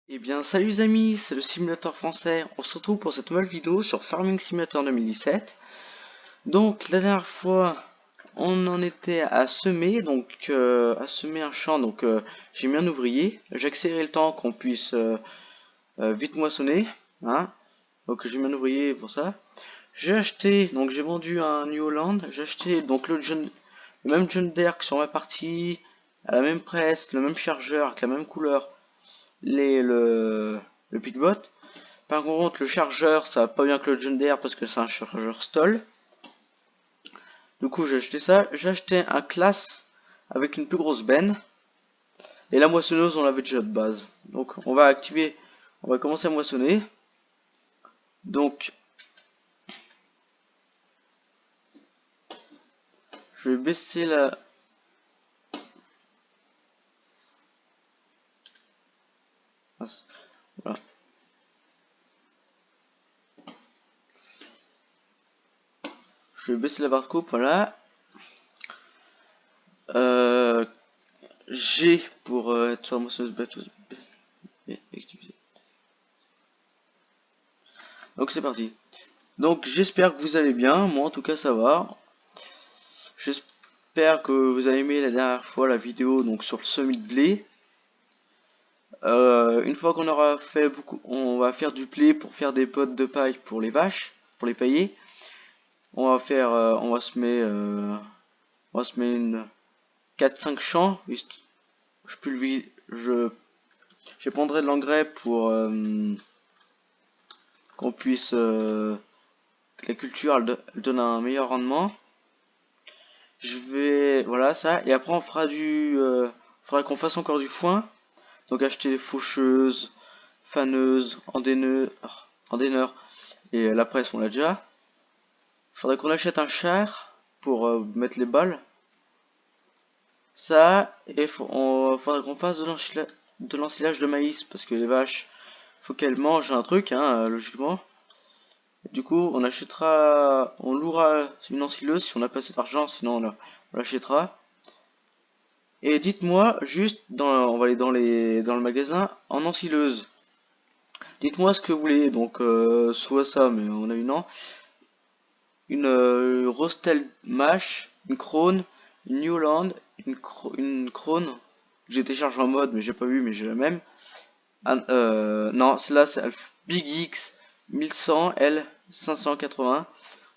Eh bien, salut les amis, c'est le simulateur français. On se retrouve pour cette nouvelle vidéo sur Farming Simulator 2017. Donc, la dernière fois, on en était à semer, à semer un champ. J'ai mis un ouvrier. J'ai accéléré le temps qu'on puisse vite moissonner, hein. Donc, j'ai mis un ouvrier pour ça. J'ai acheté, donc j'ai vendu un New Holland. J'ai acheté donc le même John Deere que sur ma partie, à la même presse, le même chargeur avec la même couleur, les le Pickbot. Par contre, le chargeur, ça va pas bien que le John Deere parce que c'est un chargeur stall. Du coup, j'ai acheté ça. J'ai acheté un classe avec une plus grosse benne. Et la moissonneuse, on l'avait déjà de base. Donc, on va commencer à moissonner. Donc, je vais baisser la... Voilà. Je vais baisser la barre de coupe, voilà. Euh, G pour être sur la moissonneuse bête. Donc, c'est parti. Donc, j'espère que vous allez bien. Moi, en tout cas, ça va. J'espère que vous avez aimé la dernière fois la vidéo donc sur le semis de blé. Une fois qu'on aura fait beaucoup, on va faire du blé pour faire des pottes de paille pour les vaches, pour les pailler. On va semer, on va semer une 4-5 champs. Je pulvérise, je prendrai de l'engrais pour qu'on puisse que la culture elle donne un meilleur rendement. Voilà ça, et après on fera faudra qu'on fasse encore du foin. Donc acheter des faucheuses, faneuses, endéneurs et la presse on l'a déjà. Faudrait qu'on achète un char pour mettre les balles. Ça, et faudrait qu'on fasse de l'ensilage de maïs parce que les vaches, faut qu'elles mangent un truc, hein, logiquement. Du coup, on louera une ensileuse si on a pas assez d'argent, sinon on l'achètera. Et dites-moi juste, on va aller dans le magasin en ensileuse. Dites-moi ce que vous voulez, donc soit ça, mais on a une non. Une Rostel Mash, une Krone, une New Holland, une Krone. J'ai téléchargé en mode, mais j'ai pas vu, mais j'ai la même. Non, celle-là c'est Big X 1100 L 580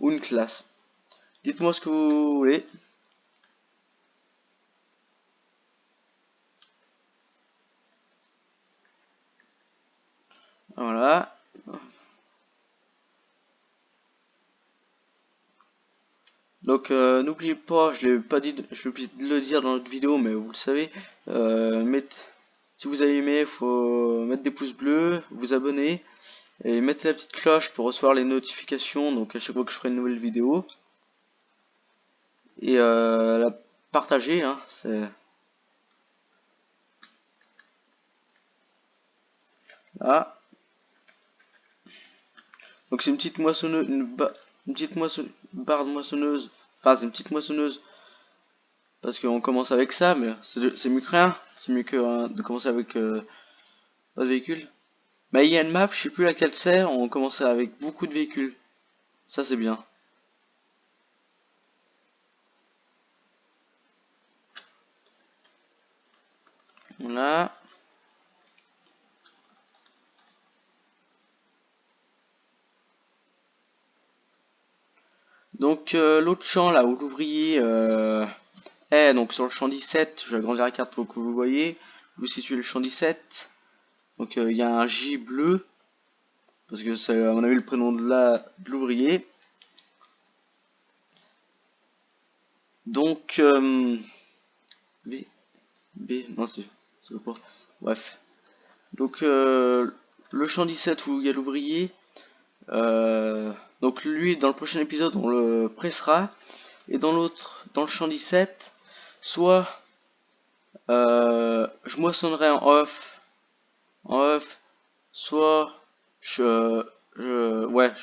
ou une classe. Dites-moi ce que vous voulez. Voilà. Donc n'oubliez pas, je l'ai pas dit, je l'ai oublié de le dire dans notre vidéo, mais vous le savez. Si vous avez aimé, faut mettre des pouces bleus, vous abonner et mettre la petite cloche pour recevoir les notifications. Donc à chaque fois que je ferai une nouvelle vidéo et la partager, hein, c'est là. Donc c'est une petite moissonneuse, une petite barre de moissonneuse. Enfin c'est une petite moissonneuse parce qu'on commence avec ça, mais c'est mieux que rien. C'est mieux que de commencer avec pas de véhicule. Mais il y a une map, je sais plus laquelle c'est, on commençait avec beaucoup de véhicules. Ça c'est bien. Voilà. Donc l'autre champ là où l'ouvrier est, donc sur le champ 17, je vais agrandir la carte pour que vous voyez. Vous situez le champ 17. Donc il y a un J bleu, parce que c'est à mon avis le prénom de l'ouvrier. Donc B, B, non c'est pas. Bref. Donc le champ 17 où il y a l'ouvrier. Euh, donc lui dans le prochain épisode on le pressera. Et dans le champ 17, soit je moissonnerai en off, soit je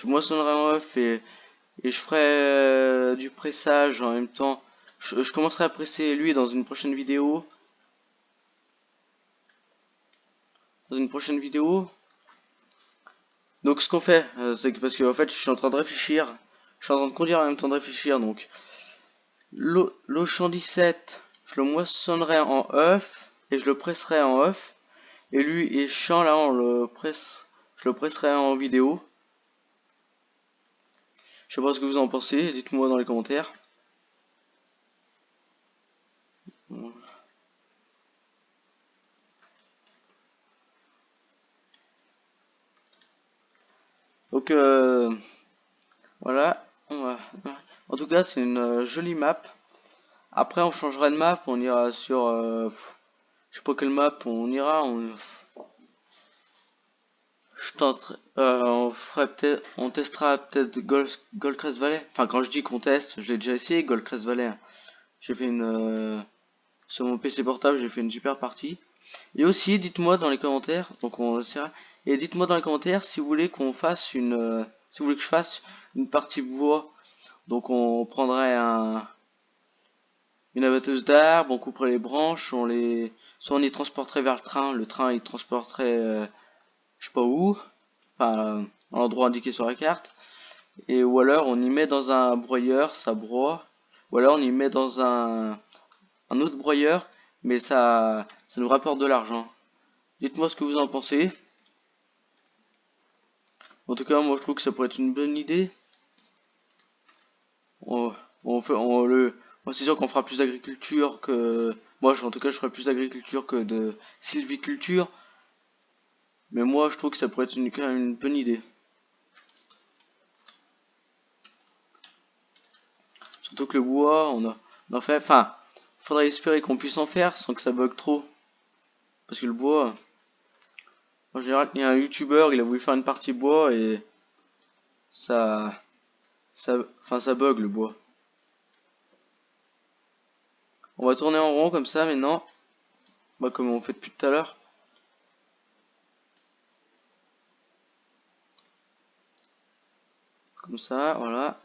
moissonnerai en off et je ferai du pressage en même temps. Je commencerai à presser lui dans une prochaine vidéo. dans une prochaine vidéo. Donc ce qu'on fait, c'est que parce que en fait je suis en train de réfléchir, je suis en train de conduire en même temps de réfléchir. Donc l'Auchan 17, je le moissonnerai en œuf et je le presserai en œuf. Et lui et Champ là je le presserai en vidéo. Je sais pas ce que vous en pensez, dites-moi dans les commentaires. Donc voilà, en tout cas c'est une jolie map. Après on changera de map, on ira sur je sais pas quelle map on ira, on testera peut-être Goldcrest Valley. Enfin quand je dis qu'on teste, je l'ai déjà essayé Goldcrest Valley. J'ai fait une sur mon PC portable, j'ai fait une super partie. Et aussi dites-moi dans les commentaires, donc on essaiera. Et dites-moi dans les commentaires si vous voulez qu'on fasse si vous voulez que je fasse une partie bois. Donc on prendrait une abatteuse d'arbres, on couperait les branches, soit on les transporterait vers le train il transporterait je sais pas où, enfin à l'endroit indiqué sur la carte, et ou alors on y met dans un broyeur, ça broie, ou alors on y met dans un autre broyeur, mais ça nous rapporte de l'argent. Dites-moi ce que vous en pensez. En tout cas, moi je trouve que ça pourrait être une bonne idée. On, moi c'est sûr qu'on fera plus d'agriculture que, moi en tout cas je ferai plus d'agriculture que de sylviculture. Mais moi je trouve que ça pourrait être quand même une bonne idée. Surtout que le bois, on en fait, enfin, faudrait espérer qu'on puisse en faire sans que ça bug trop. Parce que le bois, en général, il y a un youtubeur, il a voulu faire une partie bois et ça, ça bug le bois. On va tourner en rond comme ça maintenant, bah, comme on fait depuis tout à l'heure. Comme ça, voilà.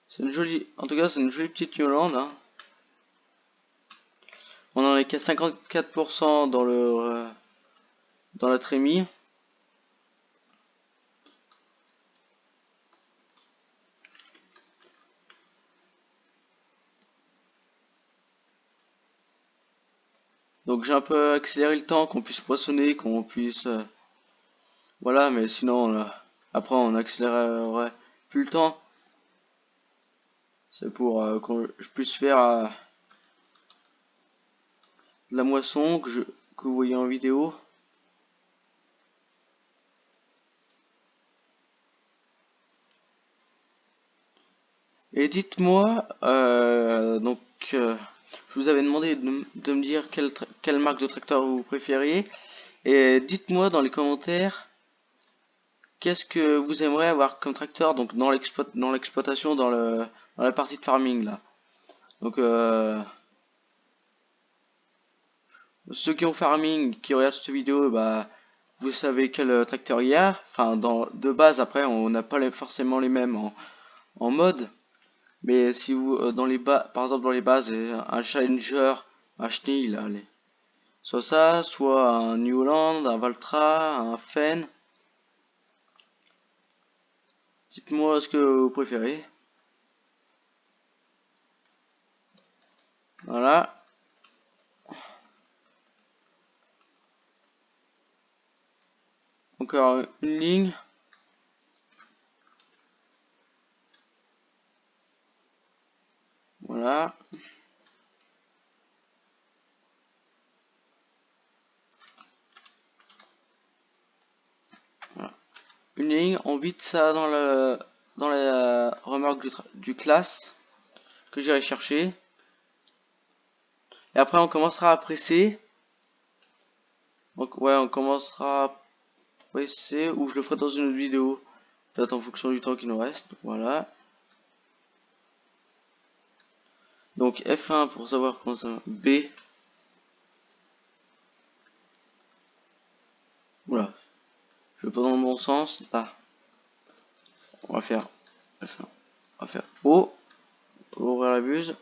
C'est une jolie, en tout cas c'est une jolie petite Yolande, hein. On en est qu'à 54% dans la trémie. Donc j'ai un peu accéléré le temps, qu'on puisse poissonner, qu'on puisse voilà, mais sinon après on accélérerait plus le temps. C'est pour que je puisse faire la moisson que vous voyez en vidéo. Et dites-moi, donc je vous avais demandé de me dire quelle marque de tracteur vous préfériez. Et dites-moi dans les commentaires qu'est-ce que vous aimeriez avoir comme tracteur donc dans l'exploitation, dans la partie de farming là. Donc ceux qui ont farming, qui regardent cette vidéo, bah vous savez quel tracteur il y a. Enfin de base après on n'a pas forcément les mêmes en mode. Mais si vous dans les par exemple dans les bases un Challenger, un Chenille là, soit ça, soit un New Holland, un Valtra, un Fen. Dites-moi ce que vous préférez. Voilà. Encore une ligne. Voilà. Voilà. Une ligne. On vide ça dans la remorque du classe que j'irai chercher. Et après on commencera à presser. Donc ouais, on commencera à presser, ou je le ferai dans une autre vidéo. Peut-être en fonction du temps qui nous reste. Voilà. Donc F1 pour savoir comment ça va. B. Oula. Je vais pas dans le bon sens. Là. On va faire F1. On va faire O. Ouvrir la buse.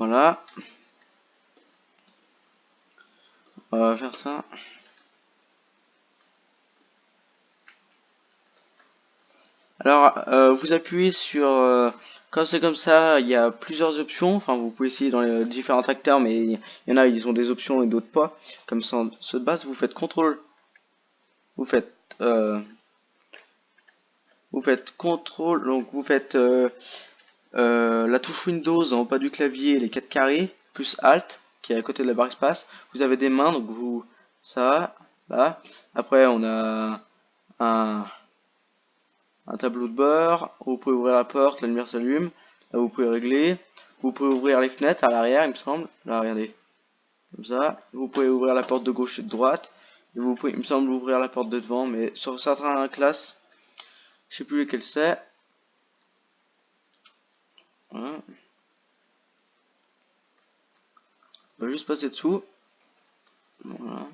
Voilà. On va faire ça. Alors, vous appuyez sur... quand c'est comme ça, il y a plusieurs options. Enfin, vous pouvez essayer dans les différents tracteurs, mais il y en a, ils ont des options et d'autres pas. Comme ça, ceux de base, vous faites contrôle. Vous faites... contrôle, donc vous faites la touche Windows en bas du clavier, les 4 carrés, plus Alt, qui est à côté de la barre espace. Vous avez des mains, donc vous... Ça, là. Après, on a un tableau de bord, vous pouvez ouvrir la porte, la lumière s'allume, là vous pouvez régler, vous pouvez ouvrir les fenêtres à l'arrière il me semble, là regardez, comme ça, vous pouvez ouvrir la porte de gauche et de droite, et vous pouvez il me semble ouvrir la porte de devant, mais sur certaines classes, je sais plus lesquelles c'est, voilà. On va juste passer dessous, voilà.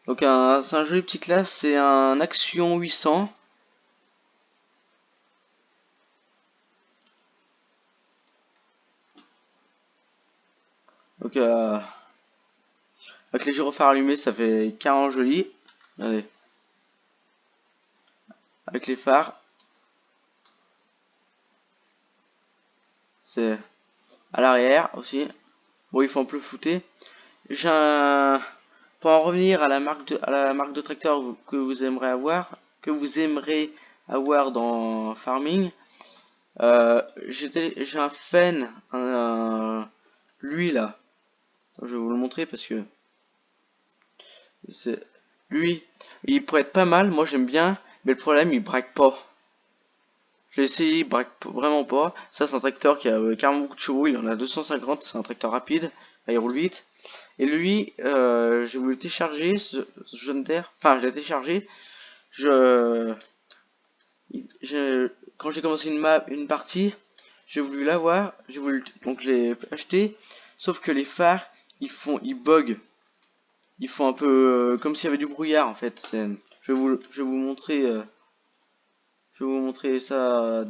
Donc c'est un joli petit classe, c'est un Action 800. Donc avec les gyrophares allumés, ça fait carrément joli. Regardez. Avec les phares, c'est à l'arrière aussi. Bon, il faut un peu flouter. J'ai un... Pour en revenir à la marque de tracteur que vous aimerez avoir dans Farming, j'ai un Fenn, lui là, je vais vous le montrer parce que c'est lui, il pourrait être pas mal, moi j'aime bien, mais le problème il braque pas. J'ai essayé, il braque vraiment pas. Ça c'est un tracteur qui a carrément beaucoup de chevaux, il en a 250, c'est un tracteur rapide, il roule vite. Et lui, j'ai voulu télécharger ce jeune d'air. Enfin, je l'ai téléchargé. Je, quand j'ai commencé une partie, j'ai voulu l'avoir. J'ai voulu, donc je l'ai acheté. Sauf que les phares, ils bug. Ils font un peu comme s'il y avait du brouillard en fait. Je vais vous montrer, je vais vous montrer ça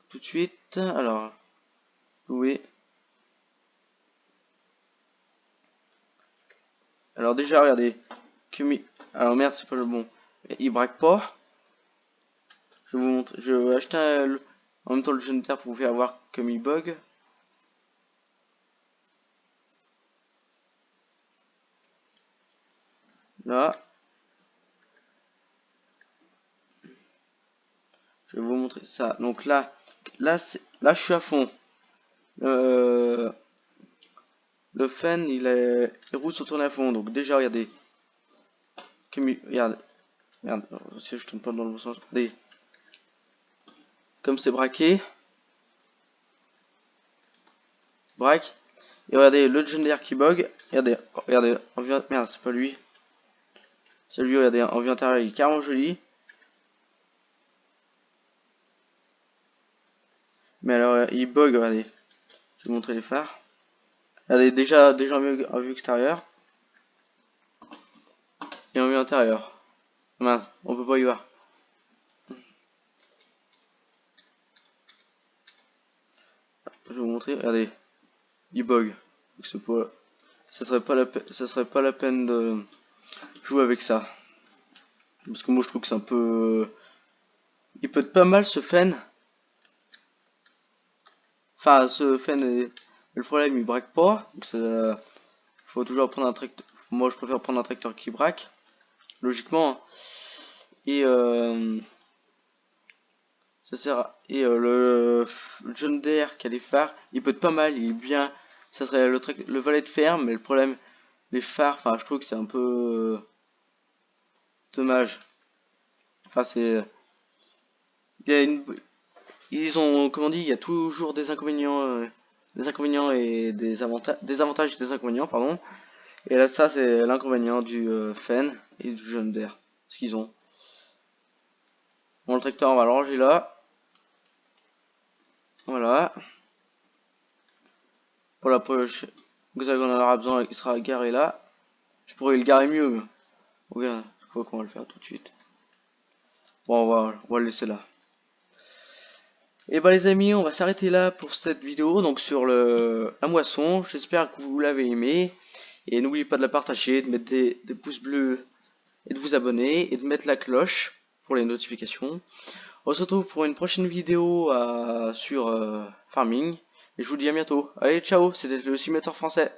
tout de suite. Alors, oui. Alors déjà, regardez. Alors merde, c'est pas le bon. Il braque pas. Je vais vous montrer. Je vais acheter en même temps le jeune terre pour vous faire voir comme il bug. Là. Je vais vous montrer ça. Donc là je suis à fond. Le fan, les roues sont tournées à fond. Donc déjà, regardez. Regarde. Merde, si je tourne pas dans le bon sens. Regardez. Comme c'est braqué. Braque. Et regardez, le Legendary qui bug. Regardez, regardez. Merde, c'est pas lui. C'est lui, regardez, en vue intérieure, il est carrément joli. Mais alors, il bug, regardez. Je vais vous montrer les phares. Regardez, déjà mieux en vue extérieure. Et en vue intérieure. Mince, on peut pas y voir. Je vais vous montrer, regardez. Il bug. Pas, ça serait pas la peine de jouer avec ça. Parce que moi je trouve que c'est un peu... Il peut être pas mal ce fan. Enfin, ce fan est... Le problème, il braque pas. Donc ça... Faut toujours prendre un tracteur. Moi je préfère prendre un tracteur qui braque. Logiquement. Et ça sert et le John Deere qui a les phares, il peut être pas mal, il est bien. Ça serait le valet de ferme, mais le problème, les phares, enfin je trouve que c'est un peu dommage. Enfin c'est, il y a une, ils ont, comment on dit, il y a toujours des inconvénients et des avantages et des inconvénients, pardon. Et là ça c'est l'inconvénient du Fenn et du John Deere, ce qu'ils ont. Bon le tracteur on va le ranger là, voilà. Pour la prochaine, vous savez qu'on en aura besoin, il sera garé là. Je pourrais le garer mieux. Mais... Regarde, je crois qu'on va le faire tout de suite. Bon, on va le laisser là. Et bah les amis, on va s'arrêter là pour cette vidéo, donc sur la moisson. J'espère que vous l'avez aimé. Et n'oubliez pas de la partager, de mettre des pouces bleus et de vous abonner et de mettre la cloche pour les notifications. On se retrouve pour une prochaine vidéo sur farming. Et je vous dis à bientôt. Allez, ciao, c'était le simulateur français.